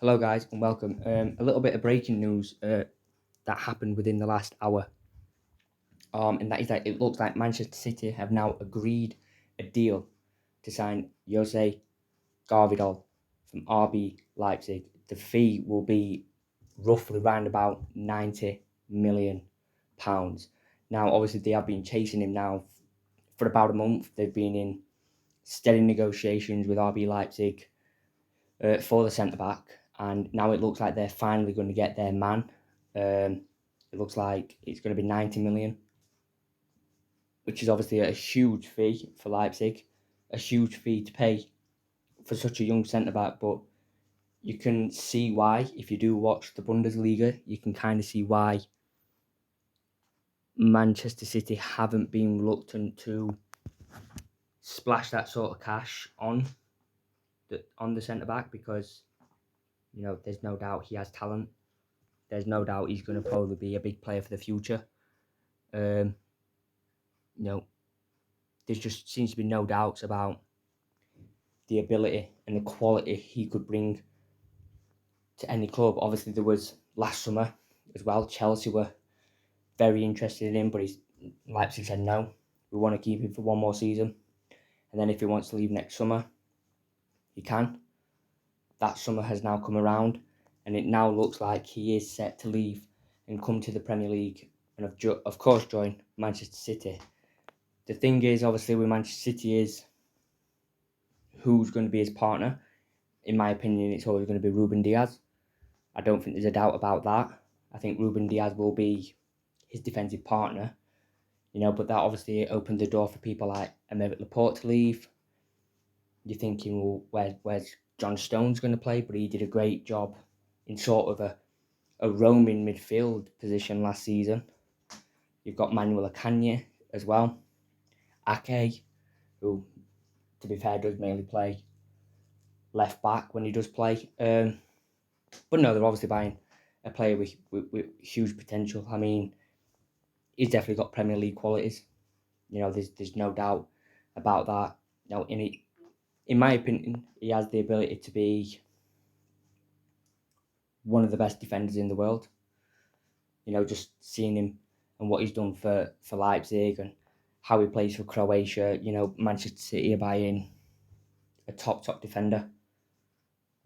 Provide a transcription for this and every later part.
Hello, guys, and welcome. A little bit of breaking news that happened within the last hour, and that is that it looks like Manchester City have now agreed a deal to sign Jose Gvardiol from RB Leipzig. The fee will be roughly around about £90 million. Now, obviously, they have been chasing him now for about a month. They've been in steady negotiations with RB Leipzig for the centre back, and now it looks like they're finally going to get their man. It looks like it's going to be 90 million, which is obviously a huge fee for Leipzig, a huge fee to pay for such a young centre back. But you can see why, if you do watch the Bundesliga, you can kind of see why Manchester City haven't been reluctant to splash that sort of cash on the centre back, because there's no doubt he has talent. There's no doubt he's going to probably be a big player for the future. Um, you know, there just seems to be no doubts about the ability and the quality he could bring to any club. Obviously, there was last summer as well. Chelsea were very interested in him, but Leipzig said no. We want to keep him for one more season, and then if he wants to leave next summer, he can. That summer has now come around, and it now looks like he is set to leave and come to the Premier League, and of course join Manchester City. The thing is, obviously, with Manchester City is who's going to be his partner. In my opinion, it's always going to be Ruben Diaz. I don't think there's a doubt about that. I think Ruben Diaz will be his defensive partner, but that obviously opened the door for people like Emerick Laporte to leave. You're thinking, well, where's John Stones going to play? But he did a great job in sort of a roaming midfield position last season. You've got Manuel Akanji as well. Ake, who, to be fair, does mainly play left back when he does play. But no, they're obviously buying a player with huge potential. I mean, he's definitely got Premier League qualities. There's no doubt about that. In my opinion, he has the ability to be one of the best defenders in the world. Just seeing him and what he's done for Leipzig and how he plays for Croatia. Manchester City are buying a top defender.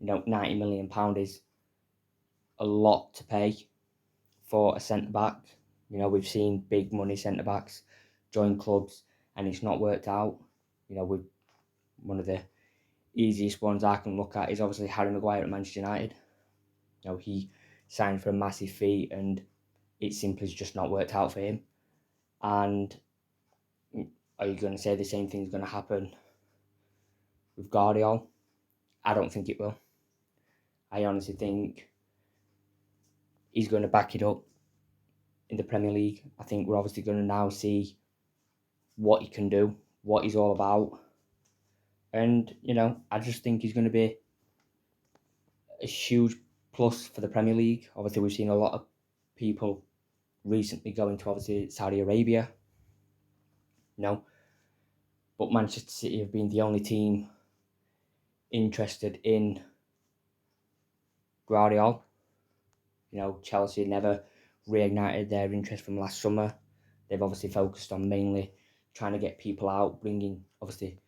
£90 million is a lot to pay for a centre back. We've seen big money centre backs join clubs and it's not worked out. With one of the easiest ones I can look at is obviously Harry Maguire at Manchester United. He signed for a massive fee and it simply has just not worked out for him. And are you going to say the same thing's going to happen with gvardiol? I don't think it will. I honestly think he's going to back it up in the Premier League. I think we're obviously going to now see what he can do, what he's all about. And, I just think he's going to be a huge plus for the Premier League. Obviously, we've seen a lot of people recently going to, obviously, Saudi Arabia. But Manchester City have been the only team interested in gvardiol. Chelsea never reignited their interest from last summer. They've obviously focused on mainly trying to get people out, bringing, obviously,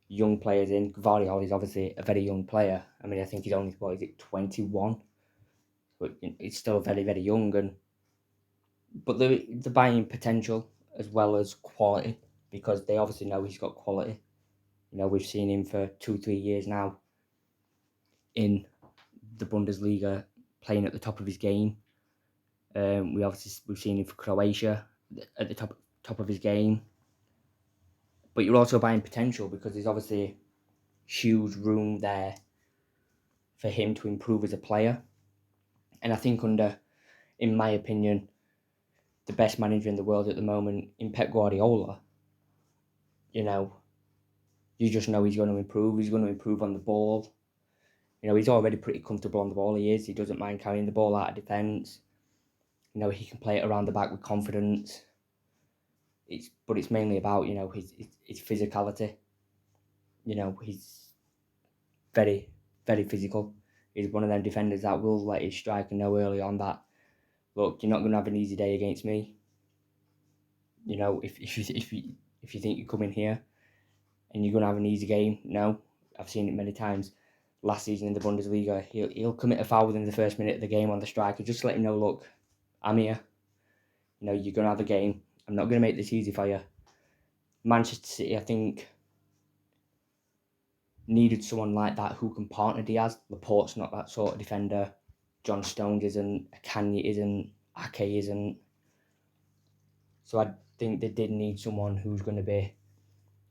young players in. Gvardiol is obviously a very young player. I mean, I think he's only, 21? But it's still very, very young. But the buying potential as well as quality, because they obviously know he's got quality. We've seen him for 2-3 years now in the Bundesliga playing at the top of his game. We've seen him for Croatia at the top of his game. But you're also buying potential because there's obviously huge room there for him to improve as a player. And I think in my opinion, the best manager in the world at the moment, in Pep Guardiola, you just know he's going to improve. He's going to improve on the ball. He's already pretty comfortable on the ball. He doesn't mind carrying the ball out of defence. He can play it around the back with confidence. But it's mainly about, his physicality. He's very, very physical. is one of them defenders that will let his striker know early on that, look, you're not going to have an easy day against me. You know, if you think you come in here and you're going to have an easy game, no. I've seen it many times. Last season in the Bundesliga, he'll commit a foul within the first minute of the game on the striker, just to let him know, look, I'm here. You know, you're going to have a game. I'm not going to make this easy for you. Manchester City, I think, needed someone like that who can partner Diaz. Laporte's not that sort of defender. John Stones isn't. Akanji isn't. Ake isn't. So I think they did need someone who's going to be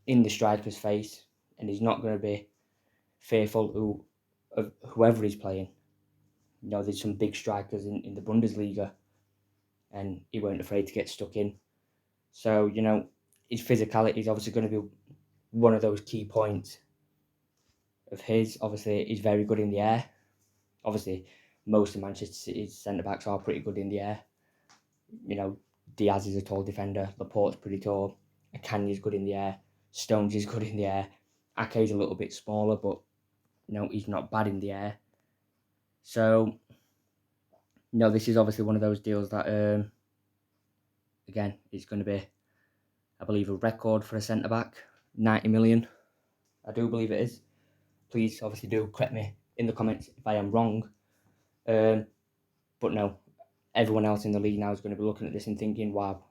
in the striker's face, and he's not going to be fearful of whoever he's playing. You know, there's some big strikers in the Bundesliga, and he weren't afraid to get stuck in. So, you know, his physicality is obviously going to be one of those key points of his. Obviously, he's very good in the air. Obviously, most of Manchester City's centre-backs are pretty good in the air. You know, Diaz is a tall defender. Laporte's pretty tall. Akanji's good in the air. Stones is good in the air. Ake's a little bit smaller, but, you know, he's not bad in the air. So, you know, this is obviously one of those deals that, again, it's going to be, I believe, a record for a centre-back. 90 million. I do believe it is. Please, obviously, do correct me in the comments if I am wrong. But no, everyone else in the league now is going to be looking at this and thinking, wow,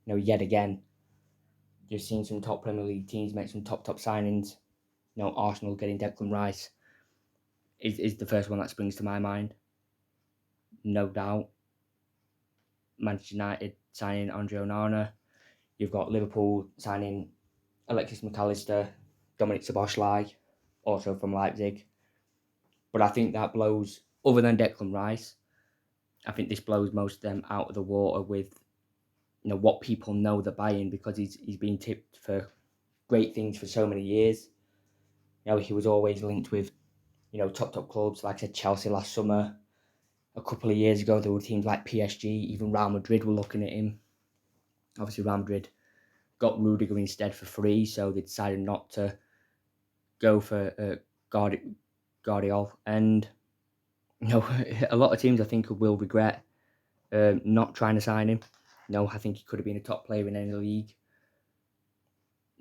you know, yet again, you've seen some top Premier League teams make some top signings. You know, Arsenal getting Declan Rice is the first one that springs to my mind. No doubt. Manchester United signing Andre Onana. You've got Liverpool signing Alexis McAllister, Dominic Szoboszlai, also from Leipzig. But I think that blows, other than Declan Rice, I think this blows most of them out of the water with, you know, what people know the Bayern, because he's been tipped for great things for so many years. You know, he was always linked with, you know, top clubs, like I said, Chelsea last summer. A couple of years ago, there were teams like PSG, even Real Madrid were looking at him. Obviously, Real Madrid got Rudiger instead for free, so they decided not to go for gvardiol. And, you know, a lot of teams I think will regret not trying to sign him. No, I think he could have been a top player in any league,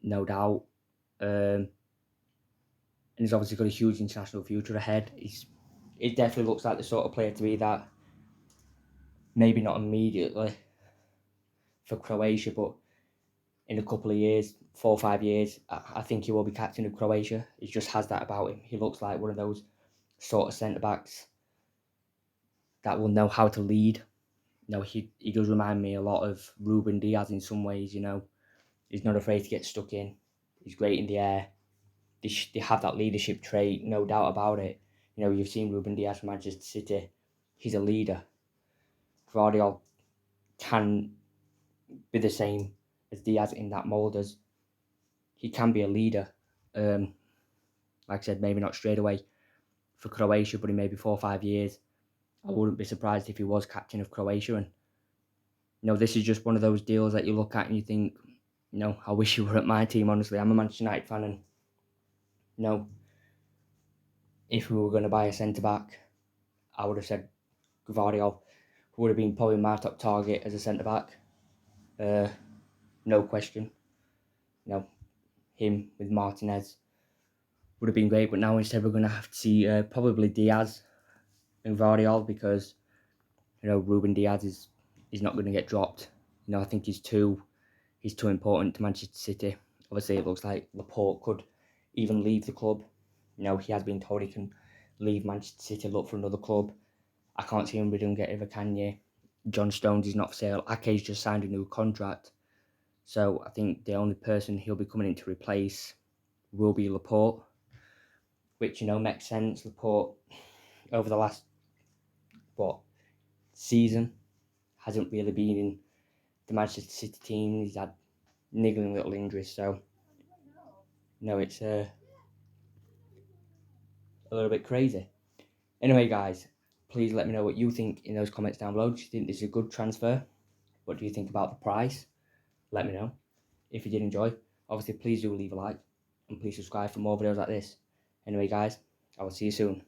no doubt. And he's obviously got a huge international future ahead. It definitely looks like the sort of player to be that, maybe not immediately for Croatia, but in a couple of years, 4 or 5 years, I think he will be captain of Croatia. He just has that about him. He looks like one of those sort of centre-backs that will know how to lead. You know, he does remind me a lot of Ruben Diaz in some ways, you know. He's not afraid to get stuck in. He's great in the air. They have that leadership trait, no doubt about it. You know, you've seen Ruben Diaz from Manchester City. He's a leader. gvardiol can be the same as Diaz in that mould, as he can be a leader. Like I said, maybe not straight away for Croatia, but in maybe 4 or 5 years, I wouldn't be surprised if he was captain of Croatia. And, you know, this is just one of those deals that you look at and you think, you know, I wish you were at my team, honestly. I'm a Manchester United fan, and, you know, if we were going to buy a centre-back, I would have said gvardiol would have been probably my top target as a centre-back. No question. You know, him with Martinez would have been great, but now instead we're going to have to see probably Diaz and gvardiol, because, you know, Ruben Diaz is not going to get dropped. You know, I think he's too important to Manchester City. Obviously, it looks like Laporte could even leave the club. You know, he has been told he can leave Manchester City, look for another club. I can't see him really get over Kanye. John Stones is not for sale. Ake's just signed a new contract. So I think the only person he'll be coming in to replace will be Laporte, which, you know, makes sense. Laporte, over the last, season, hasn't really been in the Manchester City team. He's had niggling little injuries, so, you know, it's a little bit crazy. Anyway, guys, please let me know what you think in those comments down below. Do you think this is a good transfer? What do you think about the price? Let me know. If you did enjoy, obviously please do leave a like, and please subscribe for more videos like this. Anyway, guys, I will see you soon.